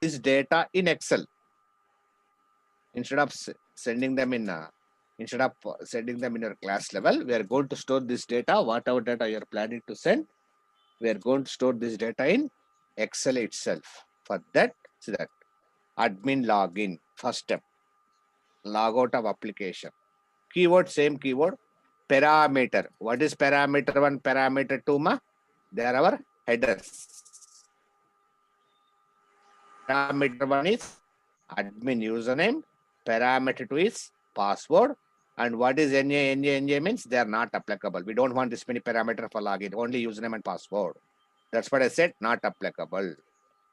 this data in Excel. Instead of sending them in your class level, we are going to store this data, whatever data you are planning to send. We are going to store this data in Excel itself. For that, see that admin login, first step, log out of application. Keyword, same keyword. Parameter. What is parameter 1, parameter 2, ma? They are our headers. Parameter 1 is admin username. Parameter 2 is password. And what is NA means they are not applicable. We don't want this many parameters for login, only username and password. That's what I said, not applicable.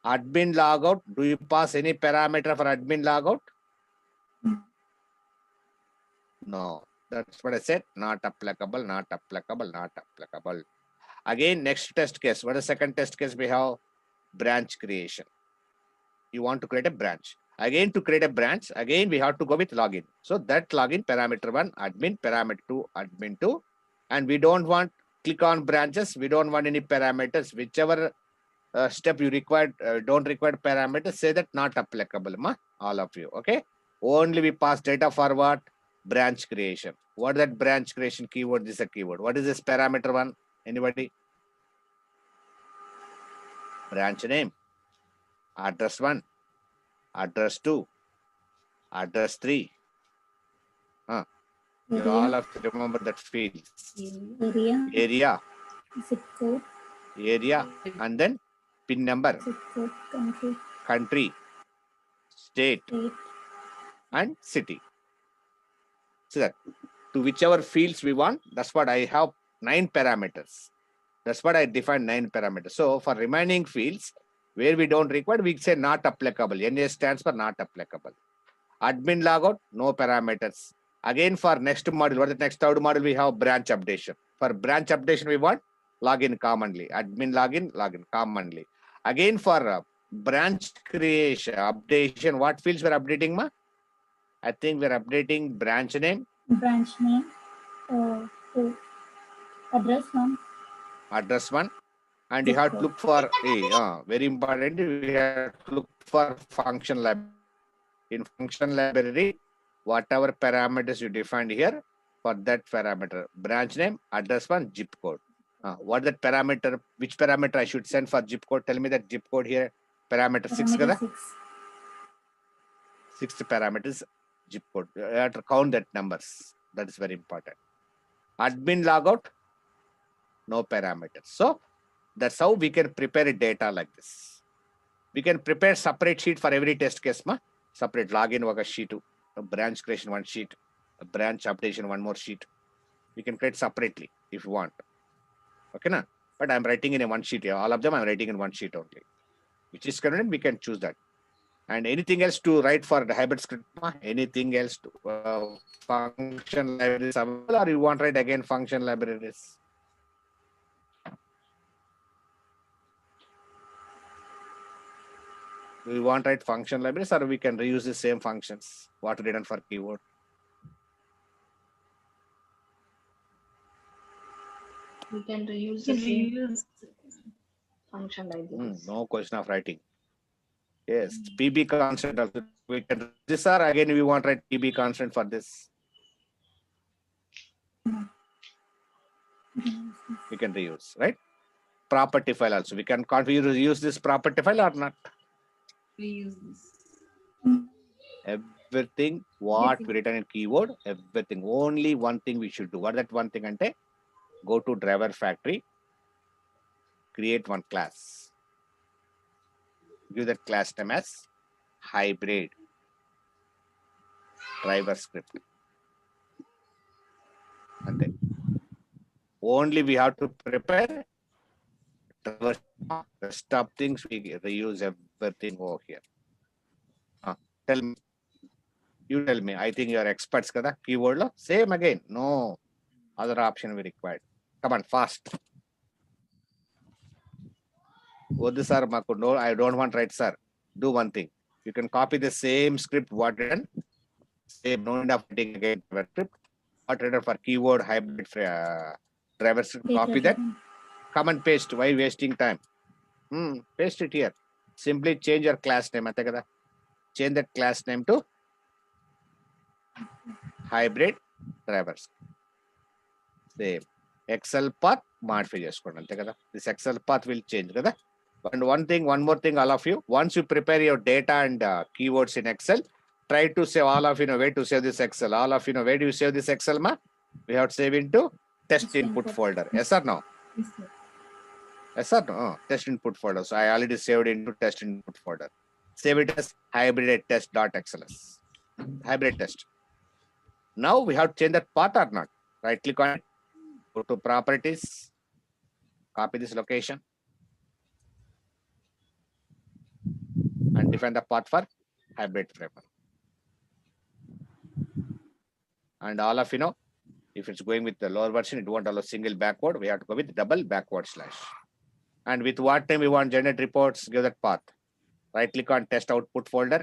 Admin logout, do you pass any parameter for admin logout? No. That's what I said, not applicable, not applicable, not applicable. Again, next test case. What is the second test case we have? Branch creation. You want to create a branch. Again, to create a branch, again, we have to go with login. So that login, parameter 1, admin, parameter 2, admin 2. And we don't want click on branches. We don't want any parameters. Whichever step you require, don't require parameters, say that not applicable, ma, all of you. Okay. Only we pass data for what? Branch creation. What is that branch creation keyword? This is a keyword. What is this parameter 1? Anybody? Branch name. Address 1. Address 2. Address 3. You all have to remember that field. Area. Zip code. Area. And then PIN number. Zip code. Country. Country. State. And city. So that to whichever fields we want, that's what I have 9 parameters. That's what I defined 9 parameters. So for remaining fields where we don't require, we say not applicable. NA stands for not applicable. Admin logout, no parameters. Again, for next module, what is the next third module? We have branch updation. For branch updation, we want login commonly. Admin login commonly. Again, for branch creation, updation, what fields we're updating, ma? I think we're updating branch name. Branch name. Address 1. Address 1. And you have to look for very important. We have to look for function library. In function library, whatever parameters you defined here, for that parameter, branch name, address 1, zip code. What that parameter? Which parameter I should send for zip code? Tell me that zip code here. Parameter 6. Sixth parameters zip code. You have to count that numbers. That is very important. Admin logout, no parameters. So that's how we can prepare a data like this. We can prepare separate sheet for every test case, ma. Separate login one sheet, a branch creation 1 sheet, a branch updation 1 more sheet. We can create separately if you want. Okay, na? But I'm writing in a 1 sheet here. All of them I'm writing in 1 sheet only. Which is convenient, we can choose that. And anything else to write for the hybrid script? Anything else to function libraries, or you want to write again function libraries? Do we want to write function libraries, or we can reuse the same functions what we did for keyword? We can reuse the same function libraries. No question of writing. Yes, PB constant also. We can this, or again we want to write PB constant for this. We can reuse, right? Property file also. We can configure use this property file or not. We use this. Everything what we written in keyword, everything. Only one thing we should do. What that one thing ante? Go to driver factory, create one class. Give that class name as hybrid driver script. And then only we have to prepare driver. Rest of things we reuse everything over here. Tell me. You tell me. I think you are experts, kada? Keyword lo. Same again. No other option we required. Come on, fast. What this sir? No, I don't want to write, sir. Do one thing. You can copy the same script what written. Same, no need of writing again script. What written for keyword hybrid driver script. Copy that. Come and paste. Why wasting time? Paste it here. Simply change your class name. Change that class name to hybrid drivers. Same. Excel path modify చేసుకోండి అంతే కదా. This Excel path will change కదా. And one more thing, all of you, once you prepare your data and keywords in Excel, try to save, all of you know where to save this Excel. All of you know where do you save this Excel, ma? We have to save into test input folder. Yes or no? Yes, sir. Yes or no? Test input folder. So I already saved into test input folder. Save it as hybrid test.xls. Hybrid test. Now we have to change that path or not. Right click on it, go to properties, copy this location, and define the path for hybrid framework. And all of you know, if it's going with the lower version, it won't allow single backward. We have to go with double backward slash. And with what name we want generate reports, give that path. Right click on test output folder,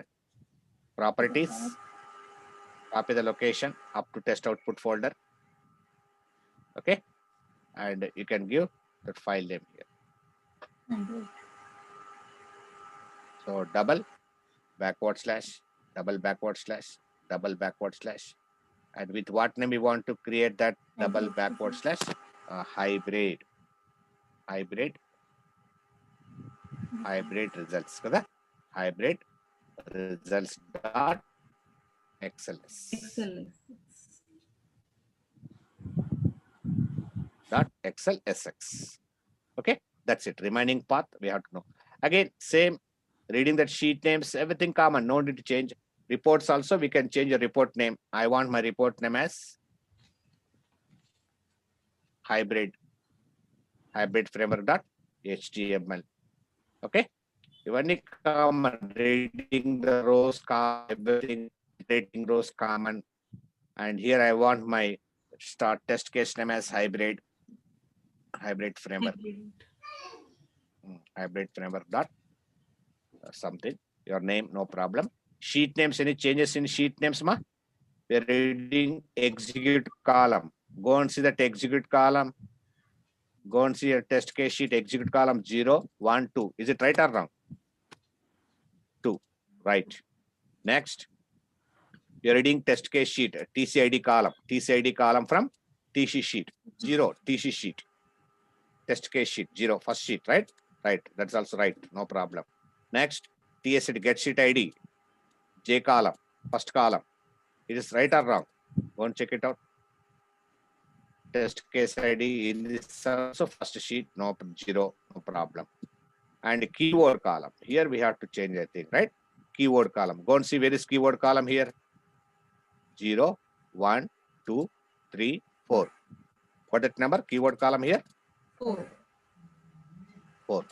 properties, copy the location up to test output folder. Okay. And you can give that file name here. So double backward slash, double backward slash, double backward slash. And with what name we want to create that double backward slash? Hybrid results kada. Hybrid results dot XLS. Excellent. Dot XLSX. Okay, that's it. Remaining path we have to know. Again, same, reading that sheet names, everything common, no need to change. Reports also, we can change a report name. I want my report name as hybrid framework dot HTML. Okay, ivanni common, reading the rows common, everything, rating rows common. And here I want my start test case name as hybrid framework. Hybrid framework dot something, your name, no problem. Sheet names, any changes in sheet names, ma? We're reading execute column. Go and see that execute column. Go and see your test case sheet, execute column 0, 1, 2. Is it right or wrong? 2, right. Next, you're reading test case sheet, TCID column from TC sheet, 0, TC sheet. Test case sheet, 0, first sheet, right? Right, that's also right, no problem. Next, TSID get sheet ID, J column, first column. It is right or wrong? Go and check it out. Test case ID in this also first sheet, no 0, no problem. And keyword column, here we have to change a thing, right? Keyword column, go and see where is keyword column here. 0, 1, 2, 3, 4. What that number? Keyword column here? 4. 4.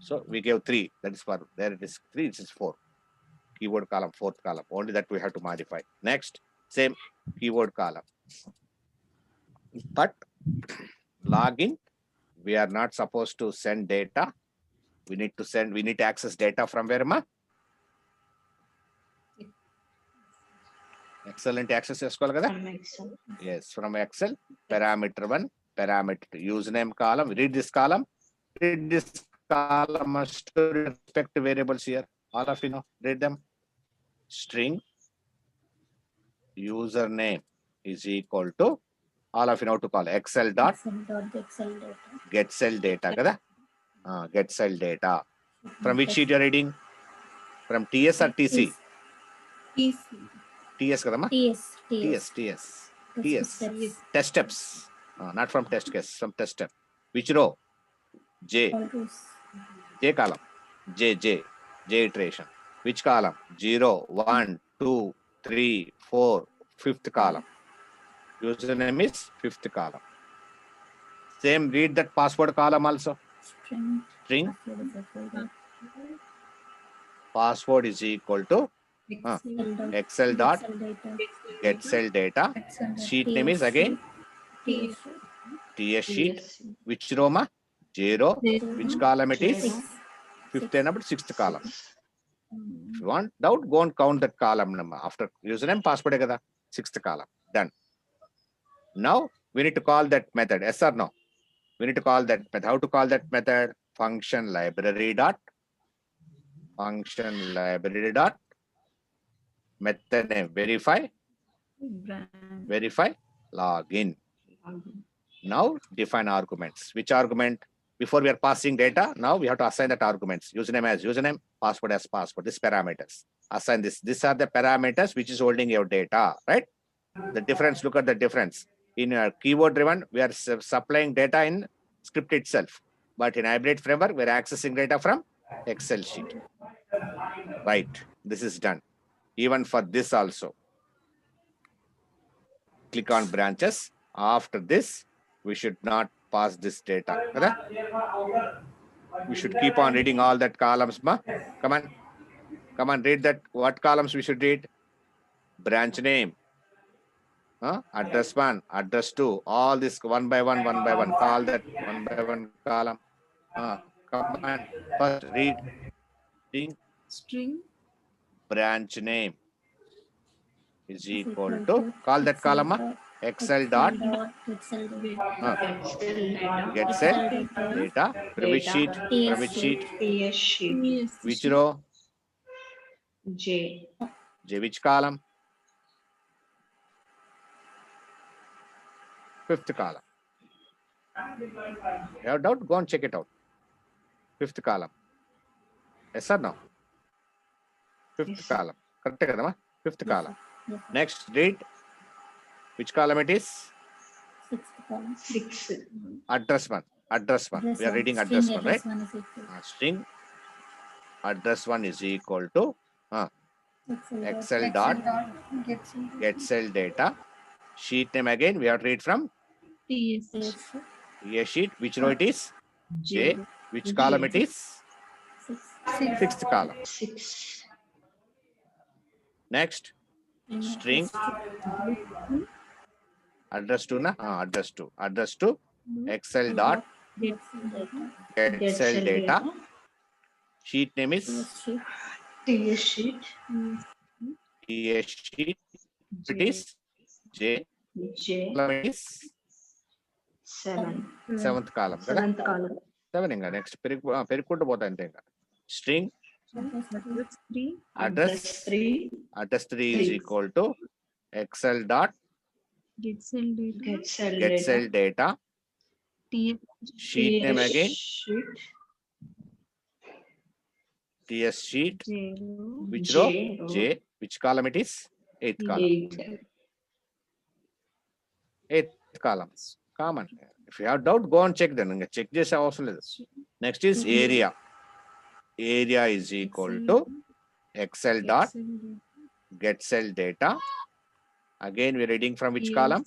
So we gave 3. That is for, there it is 3, it is 4. Keyword column, 4th column. Only that we have to modify. Next, same keyword column. But login, we are not supposed to send data. We need to access data from where, ma? Excellent access చేసుకోవాలి కదా. From Excel. Yes, from Excel, parameter 1, parameter 2, username column. Read this column. Read this column must respect variables here. All of you know, read them. String username is equal to, all of you know to call Excel dot get cell data kada. Get cell data. From which sheet you're reading? From TS or TC? TS kada ma? TS. Test steps. Not from test case, from test step. Which row? J column. J iteration. Which column? 0, 1, 2, 3, 4, 5th column. Username is 5th column. Same, read that password column also. String password is equal to Excel dot get cell data. Sheet name is again TS sheet. Which row ma? 0. Which column it is? 5th and 6th column. If you want doubt, go and count that column number. After username, password kada, 6th column. Done. Now we need to call that method. Yes or no? We need to call that method. How to call that method? Function library dot function library dot method name verify login. Now define arguments. Which argument? Before we are passing data, now we have to assign that arguments. Username as username, password as password. These parameters. Assign this. These are the parameters which is holding your data, right? The difference, look at the difference. In a keyword driven, we are supplying data in script itself. But in hybrid framework, we're accessing data from Excel sheet. Right. This is done. Even for this also. Click on branches. After this, we should not pass this data. We should keep on reading all that columns. Ma. Come on. Come on, read that. What columns we should read? Branch name. Address 1, address 2. All this one by one. Call that one by one column. Come on. First read. String. Branch name is equal to, call that column Excel dot get cell data from which sheet? TS sheet. Which row? J. Which column? Fifth column. You have doubt? Go and check it out. Fifth column. Yes or no? Fifth column. Correct kadama? Fifth column. Yes. Next, read. Which column it is? Sixth column. 6. Address 1. Address 1. We are reading address 1, right? String address 1 is equal to Excel dot get cell data. Sheet name again, we have to read from TS. a sheet. Which row it is? J. Which column it is? Sixth column. 6. Next, string address 2 na? Address 2. Address 2 Excel dot get cell data. Sheet name is TS sheet. a sheet. It is J. J. Column is 7. seventh column. Kada? 7th column. 7 inga. Next, perikkuntu pota ante inga. String Address 3. address 3 is equal to Excel dot Get cell get data. cell data. Sheet name TS again. sheet. TS sheet. Which J row? row. J. Which column it is? Eighth column. 8. Eighth column. Common. If you have doubt, go and check then. Check this also. Next is area. Area is equal to Excel dot get cell data. Again, we're reading from which column?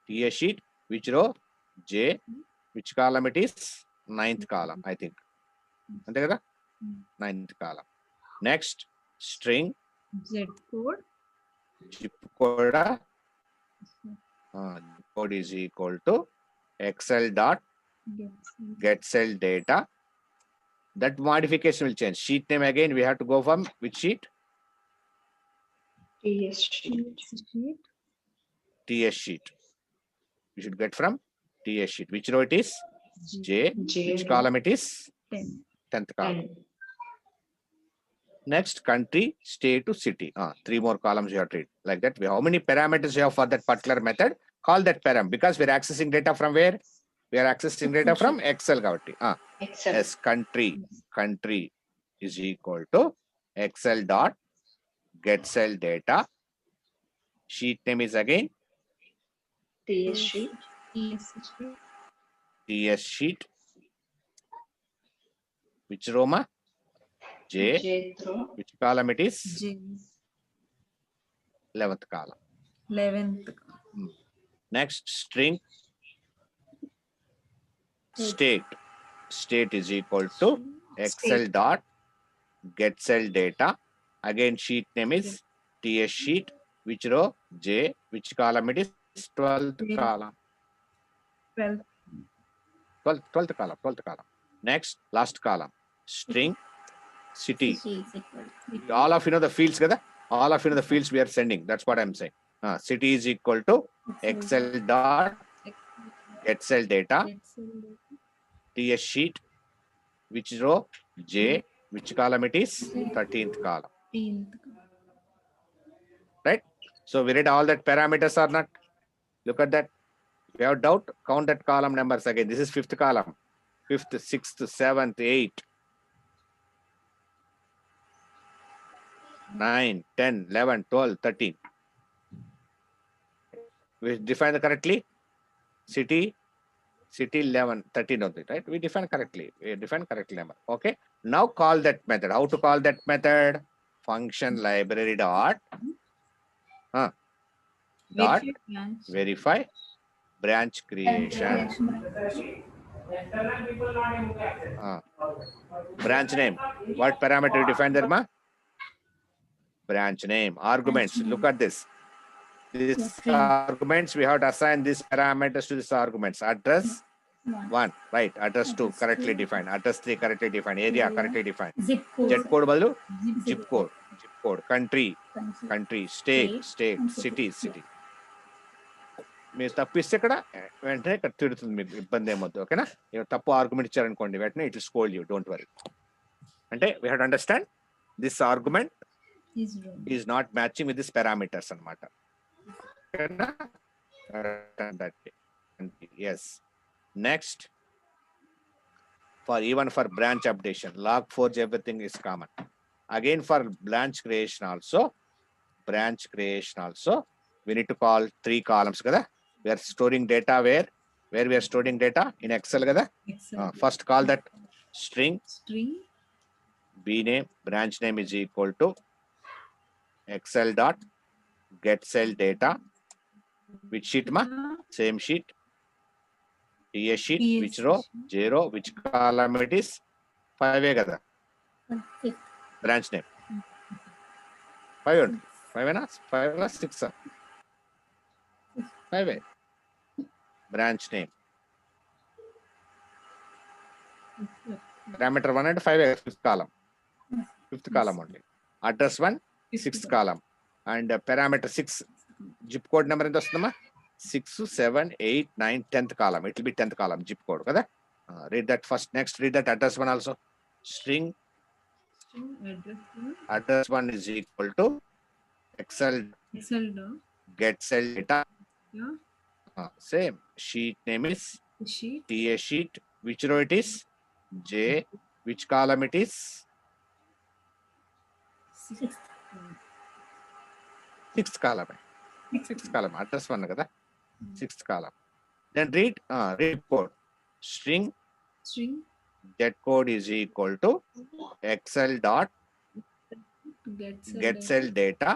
TS sheet. Which row? J. Which column it is? Ninth column, I think. Ante kada? Ninth column. Next, string. Z code. Zip code. Code is equal to Excel dot get cell data. That modification will change. Sheet name again, we have to go from which sheet? TS sheet. TS sheet. We should get from TS sheet. Which row it is? J. J Which row. column it is? 10th column. 10. Next, country, state to city. 3 more columns you have to read. Like that. How many parameters you have for that particular method? Call that param. Because we're accessing data from where? We are accessing data from Excel. Excel. Yes, country. Country is equal to Excel dot get cell data. Sheet name is again TS sheet. TS sheet. Which row ma? J. J row. Which column it is? J. 11th column. 11th. Next, string state. State is equal to Excel dot get cell data. Again, sheet name is TS sheet. Which row? J. Which column it is? 12th column. 12th column. 12th column. Next, last column. String city. All of you know the fields, kada? All of you know the fields we are sending. That's what I'm saying. City is equal to Excel dot get cell data. TS sheet. Which row? J. Which column it is? 13th column. 13th. Right? So we read all that parameters or not? Look at that. If you have doubt, count that column numbers again. This is 5th column. 5th, 6th, 7th, 8, 9, 10, 11, 12, 13. We define correctly. City 11, 13 of it, right? We define correctly. We define correctly number. Okay. Now call that method. How to call that method? Function library dot verify branch creation. Branch name. What parameter you define there, ma? Branch name. Arguments. Look at this. These arguments, we have to assign these parameters to these arguments. Address 1, right? Address 2, correctly defined. Address 3, correctly defined. Area, correctly defined. Zip code. Z code బదులు zip code. Zip code. Country. State. City. మీరు తప్పు ఇస్తే ఇక్కడ వెంటనే ఇక్కడ తిడుతుంది, మీకు ఇబ్బంది ఏమొద్దు. ఓకేనా? తప్పు ఆర్గ్యుమెంట్ ఇచ్చారనుకోండి, వెంటనే it will scold you. Don't worry. అంటే we have to understand this argument is not matching with this parameters అన్నమాట. Yes. Next, even for branch updation, log forge, everything is common. Again, for branch creation also, we need to call 3 columns. Kada? We are storing data where we are storing data in Excel. Kada? First call that string b name, branch name is equal to Excel dot get cell data. Which sheet, ma? Same sheet. TS sheet. Which row? 0. Which column it is? 5 kada. Branch name. 5 na? 5 na? 6. 5. Branch name. Parameter 1 and 5, 5th column. 5th column only. Address 1, 6th column. And parameter 6. Zip code number ఎంత వస్తుందమ్మా? 6, 7, 8, 9, 10th column. It will be 10th column zip code కదా. Read that first. Next, read that address 1 also. String address 1 is equal to Excel get cell data. Same. Sheet name is TS sheet. Which row it is? J. Which column it is? 6th column. 6th column. Address 1 kada. 6th column. Then read code. String get code is equal to Excel dot get cell data.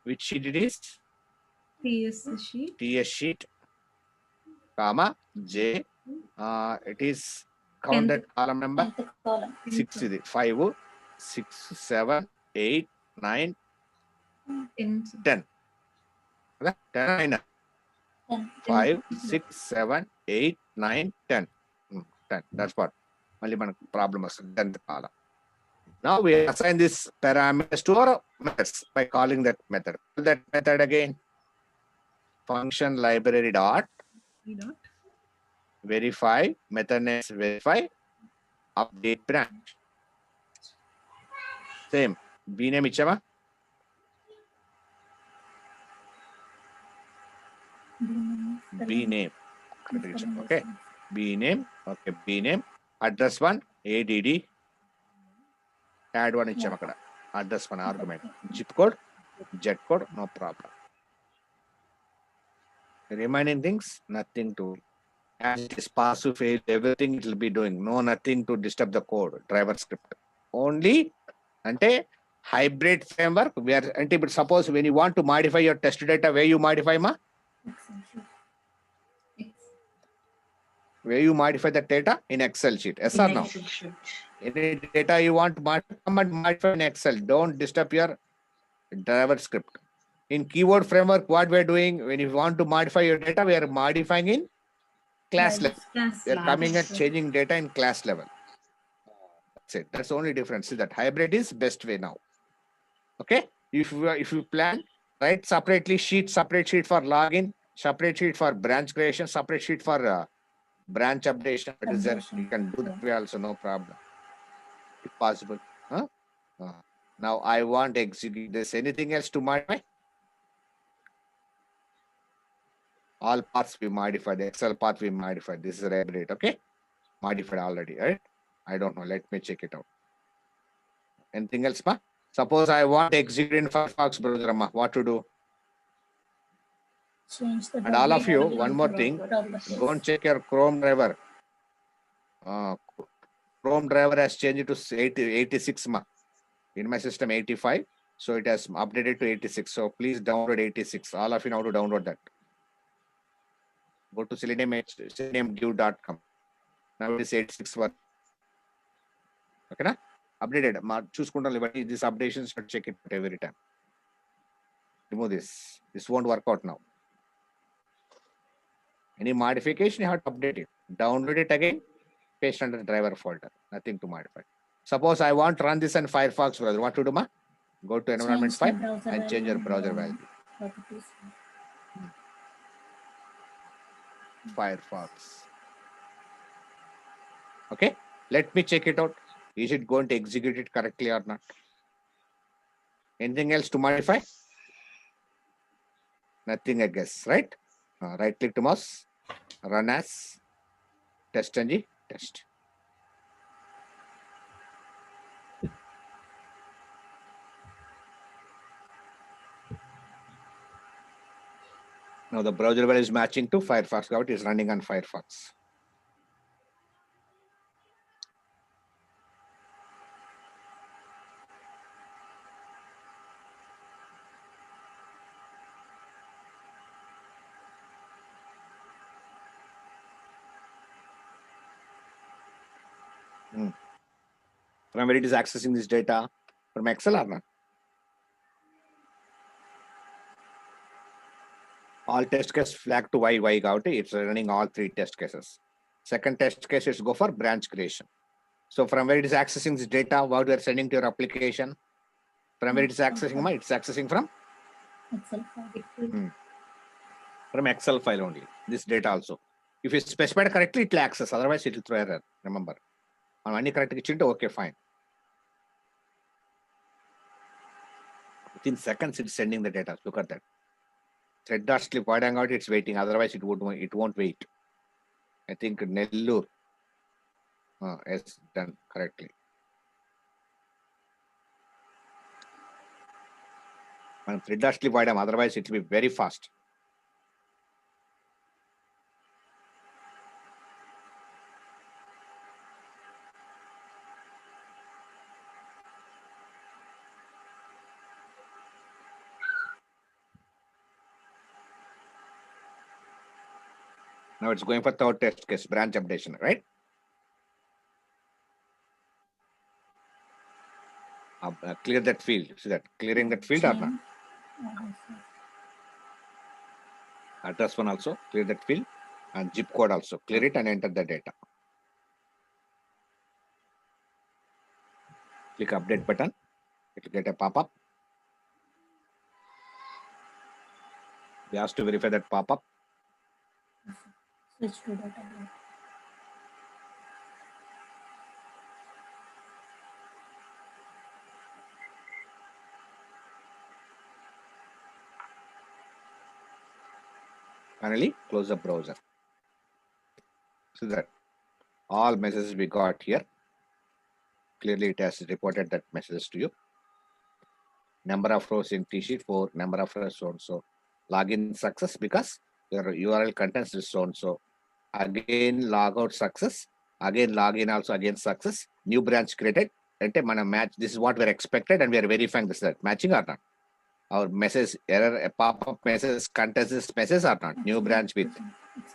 Which sheet it is? TS sheet, comma J. It is counted column number 6 is it. 5, 6, 7, 8, 9, 10. 10. 5, 6, 7, 8, 9, 10. 10. That's what. Only one problem was 10th column. Now we assign this parameters to our methods by calling that method. That method again. Function library dot verify. Method name is verify update branch. Same. B name ichama. B name. Okay. B name. Okay. B name. Address 1. ADD. Add 1 ichama kada. Address 1 argument. Zip code. Z code. No problem. The remaining things, nothing to. As it is pass to fail, everything it will be doing. No, nothing to disturb the code. Driver script. Only ante hybrid framework. We are but suppose when you want to modify your test data, where you modify ma? Where you modify the data in Excel sheet. Yes or no? Any data you want to modify, come and modify in Excel. Don't disturb your driver script. In keyword framework, what we are doing, when you want to modify your data, we are modifying in class level. We are coming and changing data in class level. That's it. That's the only difference. See that hybrid is best way now. Okay. If you plan, write separate sheet for login, separate sheet for branch creation, separate sheet for branch updation. That is there. You can do that way also, no problem. if possible. Huh? Now I want to execute this. Anything else to modify? All parts we modified. The Excel part we modified. This is a rate, okay? Modified already, right? I don't know. Let me check it out. Anything else, ma? Suppose I want to execute in Firefox browser, Amma. What to do? Change the And all of you, document one more thing. properties. Go and check your Chrome driver. Chrome driver has changed to 86, ma. In my system, 85. So it has updated to 86. So please download 86. All of you know how to download that. Go to seleniumdev.com. Now it is 86 version. Okay, na? Updated. Choose this updation should check it every time. Remove this. This won't work out now. Any modification, you have to update it. Download it again, paste under the driver folder. Nothing to modify. Suppose I want to run this in Firefox browser. What to do, ma? Go to environment Change the file browser and change your browser value. properties. Firefox. Okay. Let me check it out. Is it going to execute it correctly or not? Anything else to modify? Nothing, I guess, right? Right click to mouse, run as, test ng, test. Now the browser value is matching to Firefox. Now it is running on Firefox. From where it is accessing this data? From Excel or not? All test case flag to Y out. It's running all 3 test cases. Second test case is go for branch creation. So from where it is accessing this data, what we are sending to your application? From where it is accessing, it's accessing from? Excel file. From Excel file only. This data also. If you specify correctly, it will access. Otherwise, it will throw error. Remember. On any correct, okay, fine. Within seconds, it's sending the data. Look at that. Thread dot slip widen out, it's waiting. Otherwise, it won't wait. I think Nellur is done correctly. And thread dot slip widen, otherwise it will be very fast. Now it's going for third test case, branch updation, right? Clear that field. See that? Clearing that field or not? Address one also, clear that field. And zip code also, clear it and enter the data. Click update button. It will get a pop-up. We have to verify that pop-up. Switch to data. Finally, close the browser. So that all messages we got here. Clearly, it has reported that messages to you. Number of rows in T-sheet 4, number of rows so and so. Login success because your URL contains this so and so. Again, logout success. Again, login also again success. New branch created. Ante mana match. This is what we're expected, and we are verifying this that matching or not. Our message error, a pop-up message contains this message or not. New branch with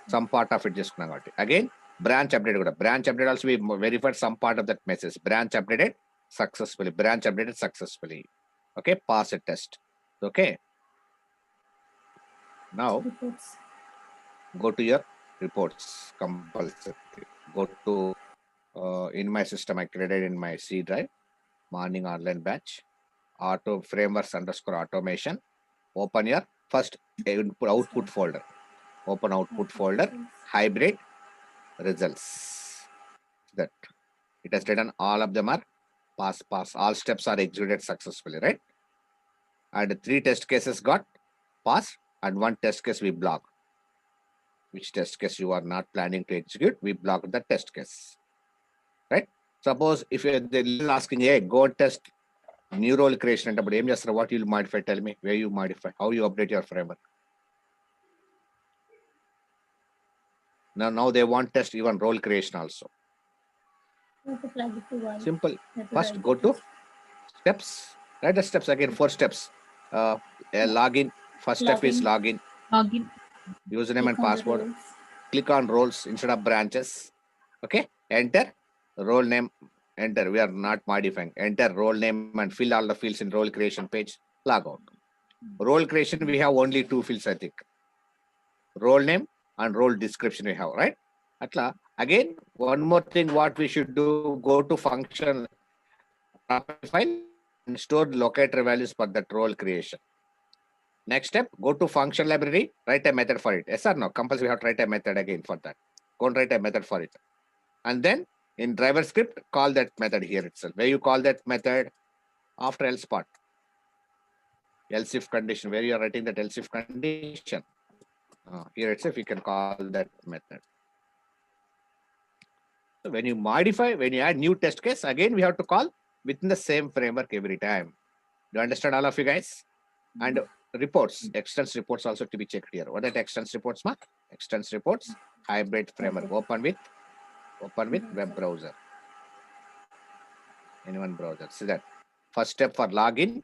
some part of it just again. Branch update. Branch update also we verified some part of that message. Branch updated successfully. Branch updated successfully. Okay, pass a test. Okay. Now Reports. go to your reports. Compulsory. Go to in my system. I created in my C drive. Morning online batch. Auto frameworks _ automation. Open your first output folder. Open output folder. Hybrid results. That it has written all of them are Pass, pass. All steps are executed successfully, right? And 3 test cases got passed and 1 test case we block. Which test case you are not planning to execute, we block the test case, right? Suppose if they're asking, hey, go and test new role creation, what you'll modify? Tell me where you modify, how you update your framework. Now they want test even role creation also. You have to flag it to one. Simple. You have to First, write go the to test. steps. Write the steps again. 4 steps. A login. First step is login. Login. Username and Click on the password. roles. Click on roles instead of branches. Okay. Enter role name. Enter. We are not modifying. Enter role name and fill all the fields in role creation page. Log out. Role creation, we have only 2 fields, I think. Role name and role description we have, right? Atla. Again, one more thing what we should do, go to function file and store locator values for that role creation. Next step, go to function library, write a method for it. Yes or no? Compulsory we have to write a method again for that. Go and write a method for it. And then in driver script, call that method here itself. Where you call that method after else part. Else if condition, where you are writing that else if condition. Here itself, you can call that method. So when you modify, when you add new test case, again, we have to call within the same framework every time. Do you understand all of you guys? And reports, extends reports also to be checked here. What are the extends reports, ma? Extends reports, hybrid framework, open with web browser. Anyone browser. See that. First step for login.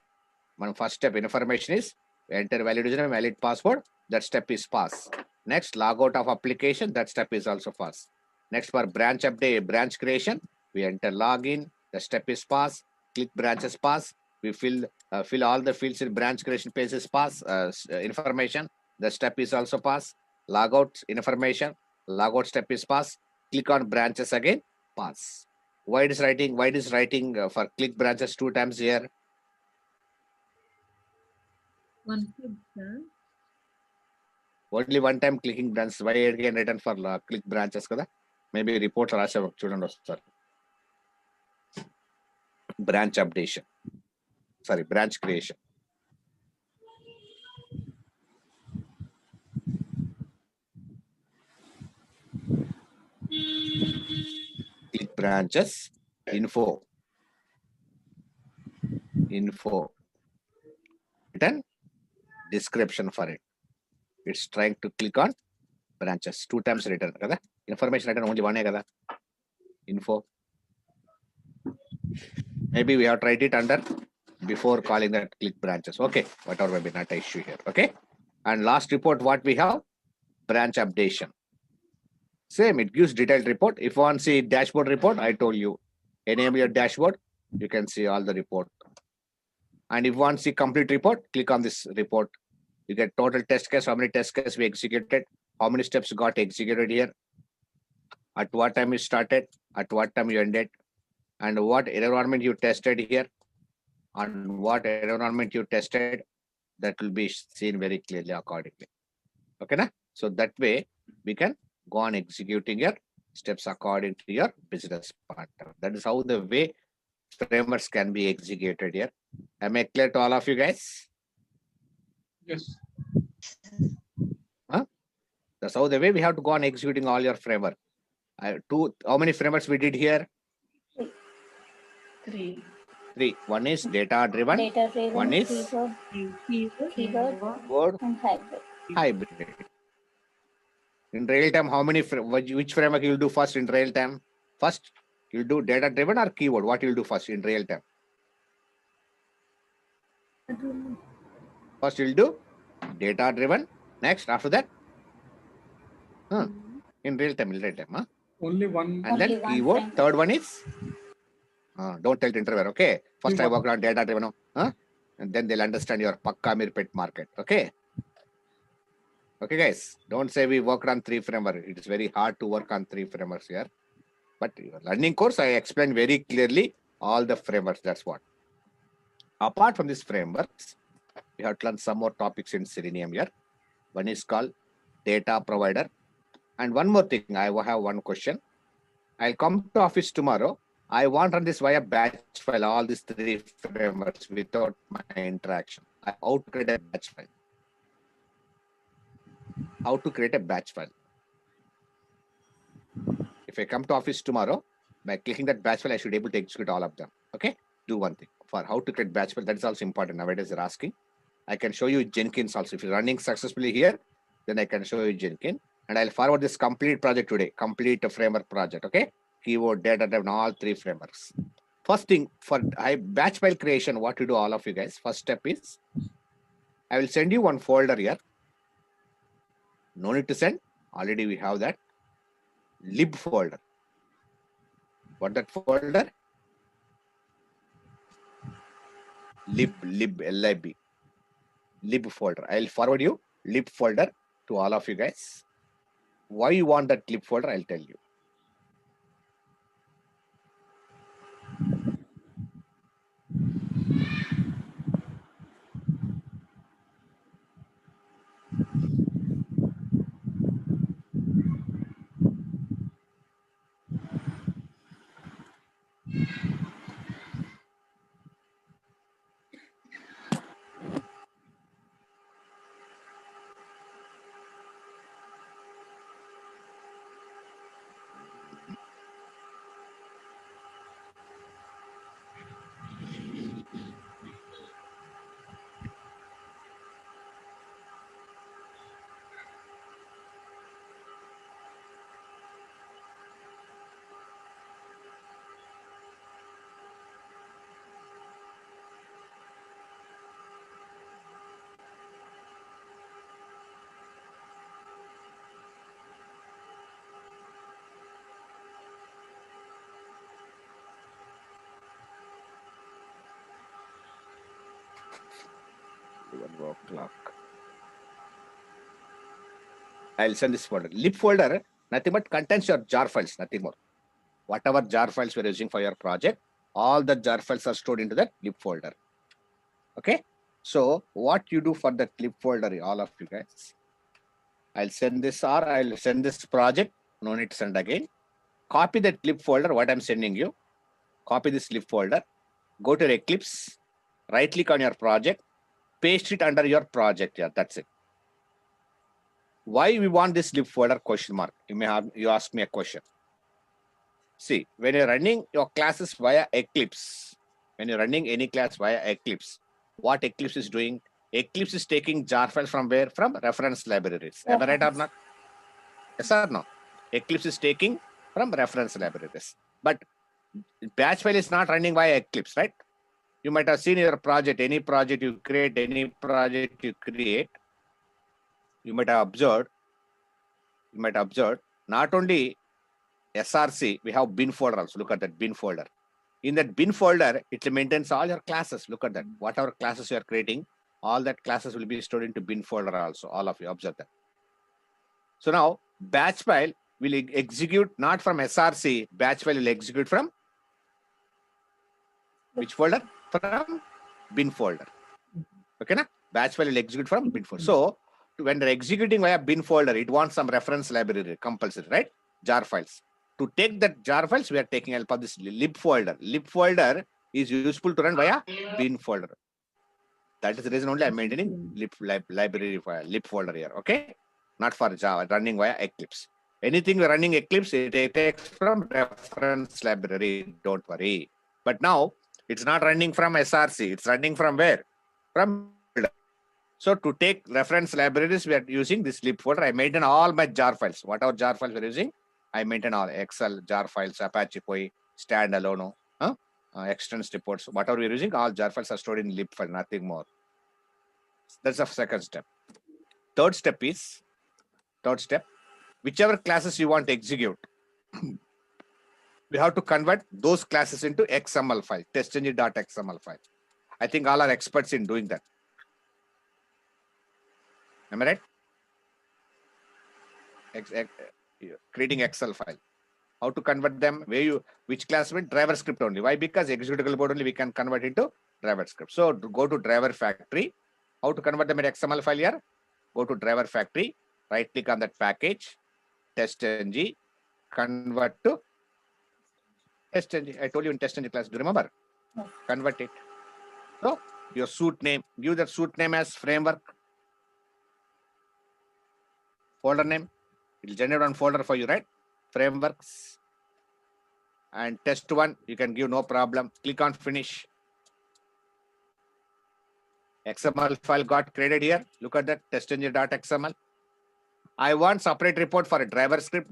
One first step information is enter valid username, valid password. That step is pass. Next, log out of application. That step is also pass. Next, for branch update, branch creation, we enter login. The step is pass. Click branches pass. We fill all the fields in branch creation pages pass information. The step is also pass. Log out information. Log out step is pass. Click on branches again. Pass. Why it is writing for click branches 2 times here? One click, sir. Only one time clicking branches. Why again written for click branches kada? Maybe reports are student sir. Branch updation. Sorry, branch creation. Click branches. Info. Written description for it. It's trying to click on branches 2 times written kada? Information written only one kada? Info. Maybe we have tried it under before calling that click branches. Okay, whatever may be not an issue here. Okay, and last report what we have, branch updation. Same, it gives detailed report. If you want to see dashboard report, I told you, enable your dashboard, you can see all the report. And if you want to see complete report, click on this report. You get total test case, how many test cases we executed, how many steps got executed here, at what time you started, at what time you ended, and what environment you tested here, and what environment you tested, that will be seen very clearly accordingly. Okay, na? So that way we can go on executing your steps according to your business partner. That is how the way frameworks can be executed here. Am I clear to all of you guys? Yes. That's how the way we have to go on executing all your framework. How many frameworks we did here? 3. 3. One is data driven. Data driven, One is keyword, word and hybrid. In real time, how many which framework you'll do first in real time? First, you'll do data driven or keyword. What you'll do first in real time? First, you'll do data driven. Next, after that, in real time, huh? Only one. And then keyword. framework. Third one is don't tell the interviewer. Okay. First, I worked on data driven. And then they'll understand your pakka mir pet market. Okay. Okay, guys. Don't say we worked on 3 frameworks. It is very hard to work on 3 frameworks here. But your learning course, I explained very clearly all the frameworks. That's what. Apart from these frameworks, we have to learn some more topics in Selenium here. One is called data provider. And one more thing, I have one question. I'll come to office tomorrow. I want run this via batch file, all these three frameworks without my interaction. How to create a batch file? How to create a batch file? If I come to office tomorrow, by clicking that batch file, I should be able to execute all of them. Okay, do one thing for how to create batch file. That is also important. Nowadays, they're asking. I can show you Jenkins also. If you're running successfully here, then I can show you Jenkins. And I'll forward this complete project today, complete framework project. Okay, keyword, data driven, all three frameworks. First thing for batch file creation, what to do, all of you guys. First step is I will send you one folder here. No need to send. Already we have that lib folder. What that folder? Lib, L-I-B. Lib folder. I'll forward you lib folder to all of you guys. Why you want that lib folder, I'll tell you. I'll send this folder. Lib folder, nothing but contains your jar files, nothing more. Whatever jar files we're using for your project, all the jar files are stored into that lib folder. Okay. So what you do for that lib folder, all of you guys, I'll send this or I'll send this project. No need to send again. Copy that lib folder, what I'm sending you. Copy this lib folder. Go to Eclipse. Right click on your project. Paste it under your project. Yeah, that's it. Why we want this lib folder? Question mark. You ask me a question. See, when you're running your classes via Eclipse, when you're running any class via Eclipse, what Eclipse is doing? Eclipse is taking jar files from where? From reference libraries. Am I right or not? Yes or no? Eclipse is taking from reference libraries. But batch file is not running via Eclipse, right? You might have seen your project, any project you create, you might have observed, not only SRC, we have bin folder also. Look at that bin folder. In that bin folder, it maintains all your classes. Look at that. Whatever classes you are creating, all that classes will be stored into bin folder also. All of you observe that. So now batch file will execute not from SRC. Batch file will execute from which folder? From bin folder. Okay, na? Batch file will execute from bin folder. So when they're executing via bin folder, it wants some reference library compulsory, right? Jar files. To take that jar files, we are taking help of this lib folder. Lib folder is useful to run via bin folder. That is the reason only I'm maintaining library file, lib folder here. Okay, not for Java, running via Eclipse. Anything we're running Eclipse, it takes from reference library. Don't worry. But now it's not running from SRC. It's running from where? From folder. So to take reference libraries, we are using this lib folder. I maintain all my jar files. Whatever jar files we're using, I maintain all Excel, jar files, Apache POI, standalone, extends reports, whatever we're using, all jar files are stored in lib file, nothing more. That's the second step. Third step, whichever classes you want to execute, we have to convert those classes into XML file, testng.xml file. I think all are experts in doing that. Am I right? Creating Excel file. How to convert them? Which class with driver script only? Why? Because executable code only we can convert into driver script. So go to driver factory. How to convert them in XML file here? Go to driver factory. Right click on that package. Testng. Convert to Test engine. I told you in test engine class. Do you remember? Yes. Convert it. So your suite name. Give that suite name as framework. Folder name. It will generate one folder for you, right? Frameworks. And test one, you can give no problem. Click on finish. XML file got created here. Look at that test engine.xml. I want separate report for a driver script,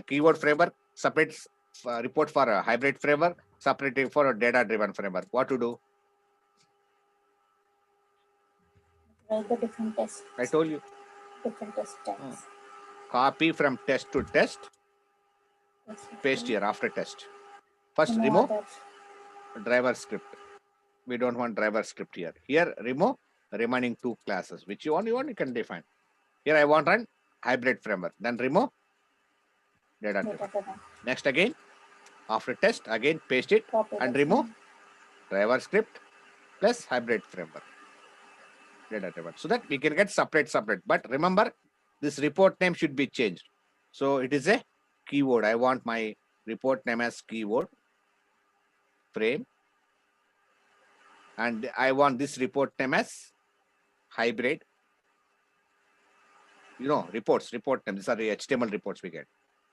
keyword framework, separate report for a hybrid framework, separate for a data driven framework. What to do? Write the different tests. I told you. Different test types. Copy from test to test, Yes, paste okay. here after test. First No remove other. driver script. We don't want driver script here. Here remove remaining two classes. Which you want, you can define. Here I want run hybrid framework. Then remove data driven. Data driven. Next again, after test, again paste it Copy and the remove same. driver script plus hybrid framework. Data driven. So that we can get separate. But remember, this report name should be changed. So it is a keyword. I want my report name as keyword frame. And I want this report name as hybrid. You know, report name. These are the HTML reports we get.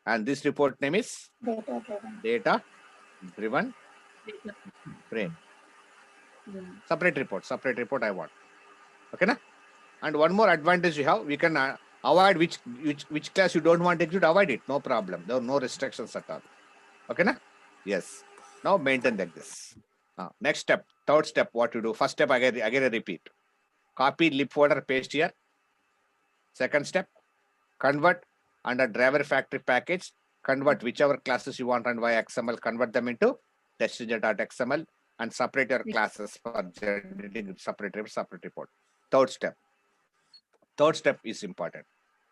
And this report name is Data driven. data driven Data. frame. Yeah. Separate report I want. Okay, na? And one more advantage you have, we can avoid which class you don't want to execute, avoid it. No problem. There are no restrictions at all. Okay, na? Yes. Now maintain like this. Next step, third step, what to do? First step, again I repeat. Copy lib folder, paste here. Second step, convert under driver factory package, convert whichever classes you want run via XML, convert them into testengine.xml and separate your classes for generating separate report. Third step is important.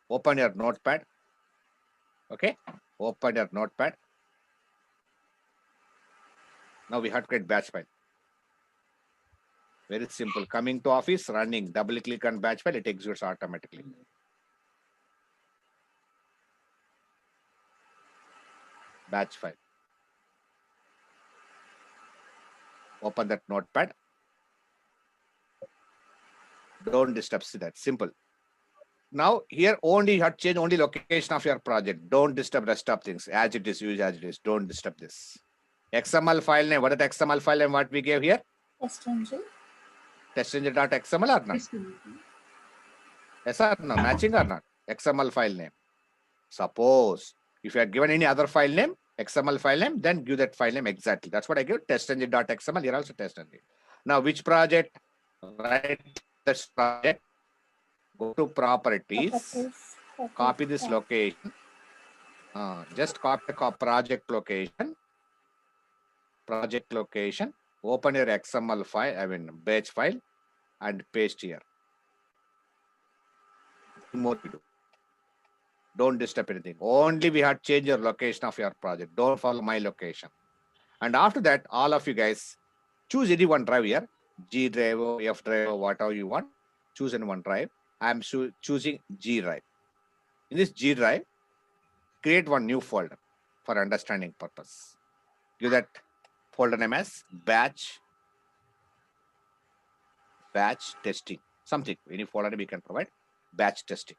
Open your notepad. Okay, open your notepad. Now we have to create batch file. Very simple. Coming to office, running, double click on batch file, it executes automatically. Batch file. Open that notepad. Don't disturb. See that. Simple. Now here only you have to change only location of your project. Don't disturb rest of things. As it is, use as it is. Don't disturb this. XML file name. What is the XML file name? What we gave here? Test engine. Testengine.xml or not? Test engine. Yes or no? Matching or not? XML file name. Suppose if you are given any other file name, XML file name, then give that file name exactly. That's what I give. Testengine.xml. Here also test engine. Now which project? Right. This project. Go to properties. Copy this location. Just copy project location. Project location. Open your XML file, batch file, and paste here. More to do. Don't disturb anything. Only we have to change your location of your project. Don't follow my location. And after that, all of you guys choose any one drive here. G drive, F drive, whatever you want. Choose any one drive. I'm choosing G drive. In this G drive, create one new folder for understanding purpose. Give that folder name as batch testing. Something. Any folder we can provide. Batch testing.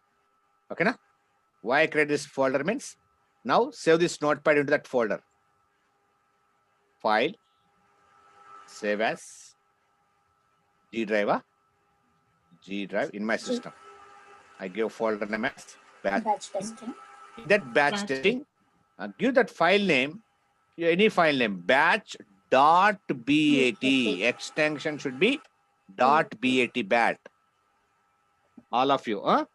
Okay, na? Why I create this folder means now save this notepad into that folder. File, save as G drive in my system. I give folder name as batch testing. In that batch testing, give that file name, any file name, batch.bat. Extension should be .bat. All of you,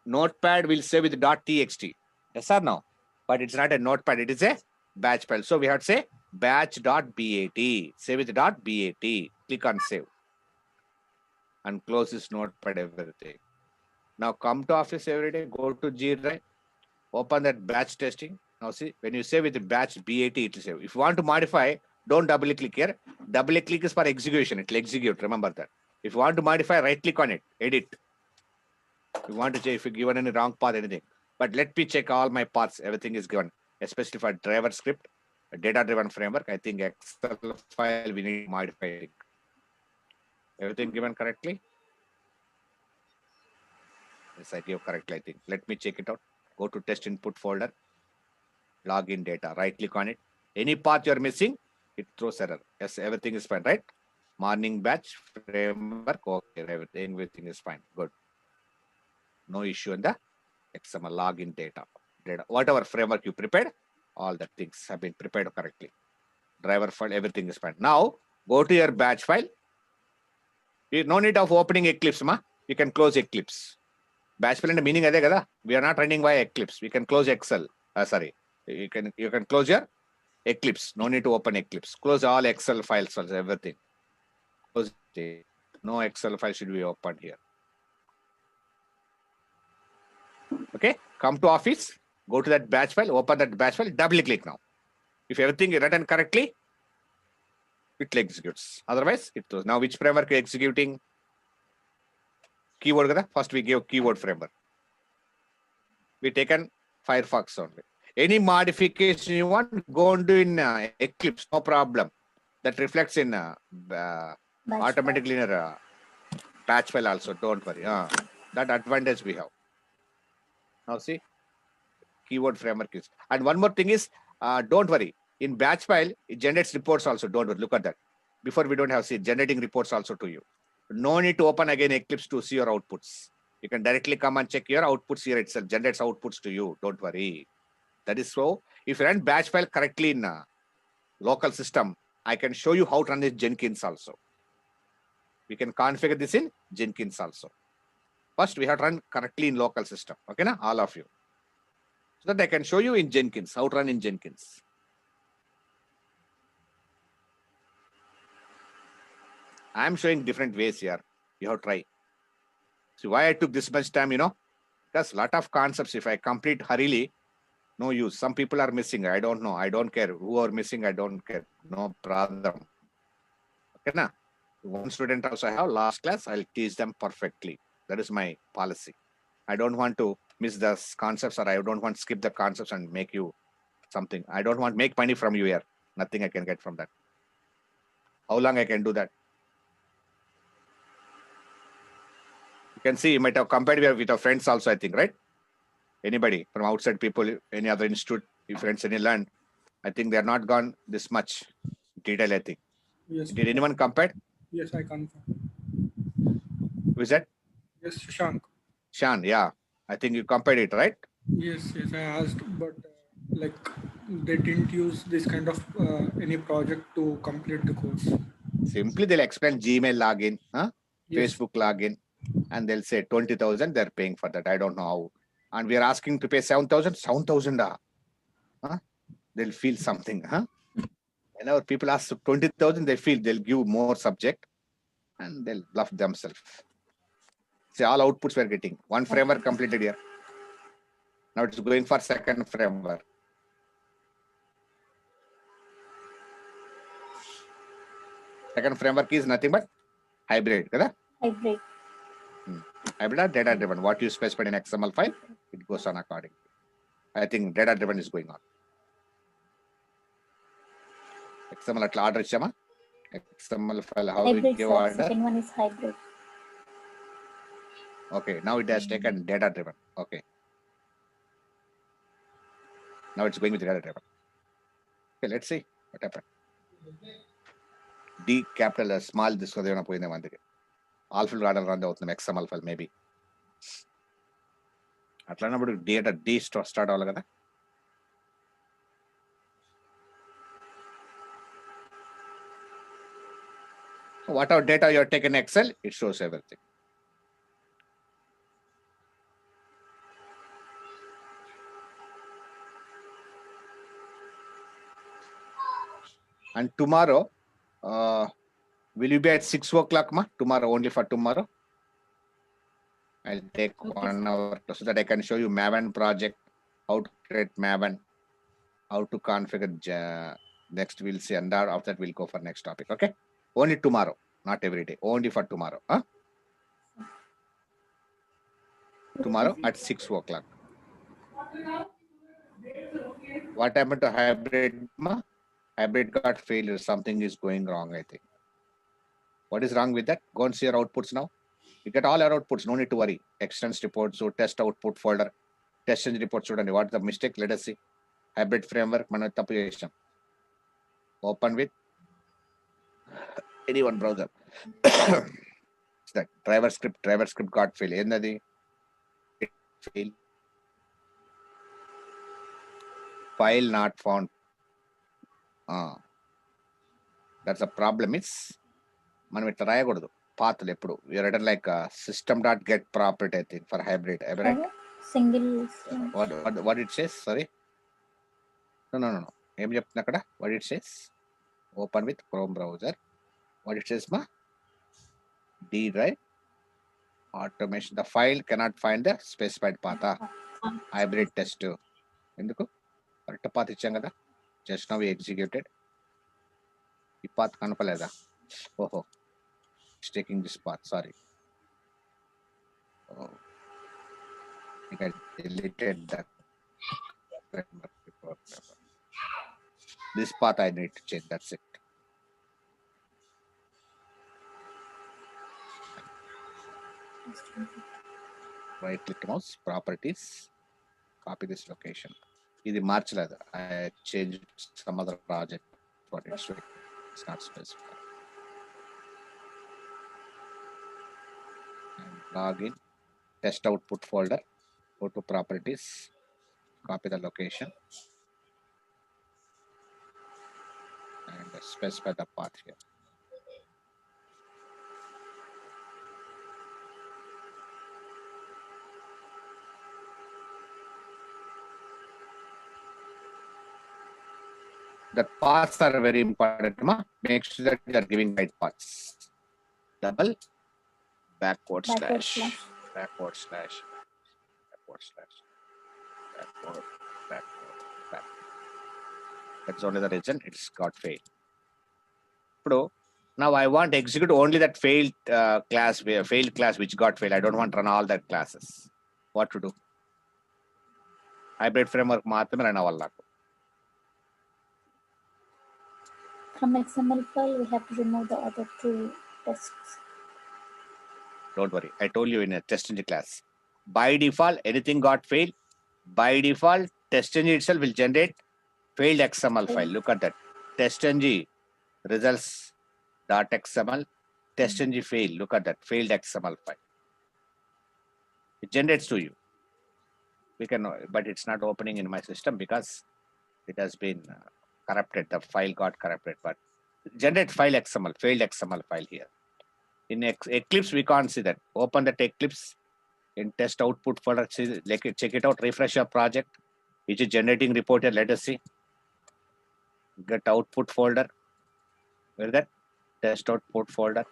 notepad will save with .txt. Yes or no? But it's not a notepad, it is a batch file. So we have to say batch.bat. Save with .bat. Click on save. And close this notepad, everything. Now come to office every day, go to G drive, open that batch testing. Now see, when you save with the batch BAT, it will save. If you want to modify, don't double click here. Double click is for execution. It will execute. Remember that. If you want to modify, right click on it. Edit. If you want to check if you given any wrong path, anything. But let me check all my paths. Everything is given. Especially for driver script. a data-driven framework. I think Excel file we need to modify it. Everything given correctly? Yes, I gave correctly, I think. Let me check it out. Go to test input folder, login data, right click on it. Any path you're missing, it throws error. Yes, everything is fine, right? Morning batch, framework, okay, everything is fine. Good. No issue in the XML login data. Whatever framework you prepared, all the things have been prepared correctly. Driver file, everything is fine. Now, go to your batch file. No need of opening Eclipse, ma. You can close Eclipse. Batch file and the meaning ade kada. We are not running via Eclipse. We can close Excel. Sorry. You can close your Eclipse. No need to open Eclipse. Close all Excel files, everything. Close it. No Excel file should be opened here. Okay. Come to Office. Go to that batch file. Open that batch file. Double click now. If everything is written correctly, it executes. Otherwise, it does. Now, which framework are executing? Keyword kada? First we give keyword framework. We taken Firefox only. Any modification you want, go and do in Eclipse, no problem. That reflects in automatically in a batch file also. Don't worry. That advantage we have. Now see, keyword framework is. And one more thing is, don't worry. In batch file, it generates reports also. Don't worry. Look at that. Before we don't have see generating reports also to you. No need to open again Eclipse to see your outputs. You can directly come and check your outputs here itself. Generates outputs to you. Don't worry. That is so. If you run batch file correctly in local system, I can show you how to run this Jenkins also. We can configure this in Jenkins also. First, we have to run correctly in local system. Okay, na? All of you. So that I can show you in Jenkins, how to run in Jenkins. I am showing different ways here. You have to try. See why I took this much time, because a lot of concepts, if I complete hurriedly, no use. Some people are missing. I don't know. I don't care. Who are missing, I don't care. No problem. Okay, na? One student also I have last class, I'll teach them perfectly. That is my policy. I don't want to miss the concepts, or I don't want to skip the concepts and make you something. I don't want to make money from you here. Nothing I can get from that. How long I can do that? You can see you might have compared with your friends also, I think, right? Anybody from outside people, any other institute, if friends any learn, I think they are not gone this much detail, I think. Yes. Did anyone compare? Yes, I confirm. Who is that? Yes, Shank. Shan, yeah. I think you compared it, right? Yes, I asked, but like they didn't use this kind of any project to complete the course. Simply they'll explain Gmail login, Yes. Facebook login, and they'll say 20,000, they're paying for that. I don't know how. And we are asking to pay 7,000, 7,000. They'll feel something. Whenever people ask 20,000, they feel they'll give more subject and they'll bluff themselves. See, all outputs we're getting. One framework completed here. Now it's going for second framework. Second framework is nothing but hybrid. Hybrid. Hybrid or data driven. What you specified in XML file, it goes on accordingly. I think data driven is going on. XML at order ichama. XML file, how we Hybrid, give sir. order. Second one is hybrid. Okay, now it has taken data driven. Okay. Now it's going with data driven. Okay, let's see what happened. D capital small this was all fill radar run out the XML file maybe. Atlana data D start all kada. Whatever data you are taken Excel, it shows everything. And tomorrow, will you be at 6 o'clock, ma? Tomorrow, only for tomorrow. I'll take Okay, 1 hour so that I can show you Maven project, how to create Maven, how to configure. Next, we'll see, and after that, we'll go for next topic. Okay, only tomorrow, not every day. Only for tomorrow. Tomorrow at 6 o'clock. What happened to hybrid, ma? Hybrid got failure. Something is going wrong, I think. What is wrong with that? Go and see your outputs now. You get all your outputs. No need to worry. Extends reports, so test output folder, test engine reports. What the mistake? Let us see. Hybrid framework. Mana tappu chesam. Open with any one browser. It's that driver script got fail. Endadi fail. File not found. That's a problem. It's మనం ఇట్లా రాయకూడదు పాత్రలు ఎప్పుడు return like system dot get property I think for hybrid single what it says sorry no ఏం చెప్తుంది అక్కడ what it says open with Chrome browser what it says మా D drive automation the file cannot find the specified path hybrid test ఎందుకు correct path ఇచ్చాం కదా just now executed ఈ path కనపలేదా ఓహో taking this path, sorry. Oh, I think I deleted that. This path I need to change, that's it. Right click mouse, properties, copy this location. This March I changed some other project for it, so it's not specified. Log in, test output folder, go to properties, copy the location, and specify the path here. The paths are very important. Make sure that you are giving right paths. Double backward slash, backward slash, backward slash, backward. That's only the reason it's got failed. Now I want to execute only that failed class which got failed. I don't want to run all that classes. What to do? Hybrid framework maatrame run avalla. From XML file, we have to remove the other two tests. Don't worry. I told you in a test engine class. By default, anything got failed. By default, test engine itself will generate failed XML file. Look at that. Test engine results.xml. Test engine fail. Look at that. Failed XML file. It generates to you. We can, but it's not opening in my system because it has been corrupted. The file got corrupted. But generate file XML, failed XML file here. In Eclipse, we can't see that. Open that Eclipse in test output folder. Check it out. Refresh your project. Which is generating report here. Let us see. Get output folder. Where is that? Test output folder.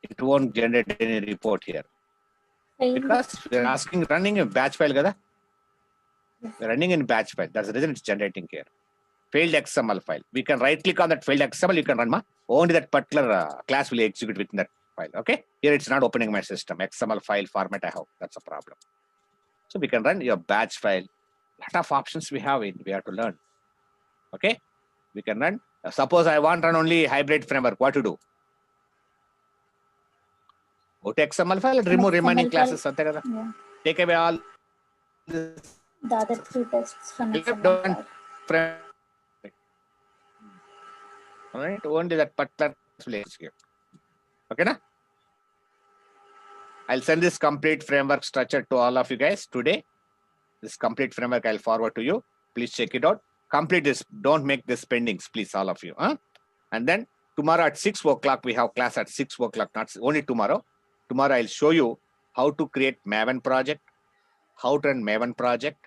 It won't generate any report here. Because we're asking running a batch file. Kada? We're running in batch file. That's the reason it's generating here. Failed XML file. We can right click on that failed XML. You can run only that particular class will execute within that file. Okay. Here it's not opening my system. XML file format I have. That's a problem. So we can run your batch file. Lot of options we have to learn. Okay. We can run. Suppose I want to run only hybrid framework. What to do? Go to XML file and remove remaining classes. Yeah. Take away all The other two tests from XML file. Alright, only that particular will execute. Okay, na? I'll send this complete framework structure to all of you guys today. This complete framework I'll forward to you. Please check it out. Complete this. Don't make this pendings, please, all of you. And then tomorrow at 6 o'clock, we have class at 6 o'clock, not only tomorrow. Tomorrow I'll show you how to create Maven project, how to run Maven project,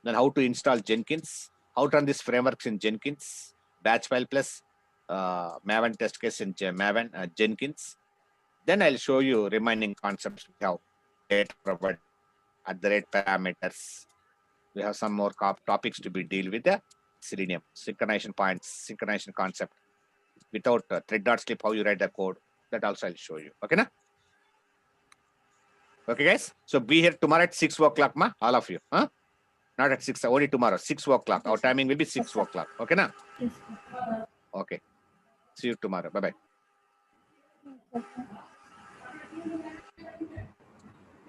then how to install Jenkins, how to run these frameworks in Jenkins, batch file plus Maven test case in Maven Jenkins. Then I'll show you remaining concepts we have data provided at the rate parameters. We have some more topics to be deal with the Selenium synchronization points, synchronization concept without thread.slip, how you write the code. That also I'll show you. Okay, na? Okay, guys. So be here tomorrow at 6 o'clock, all of you. Not at 6, only tomorrow, 6 o'clock. Our Yes, sir. timing will be 6 Yes, sir. o'clock. Okay, na? Yes, sir. Okay. See you tomorrow. Bye-bye. Okay.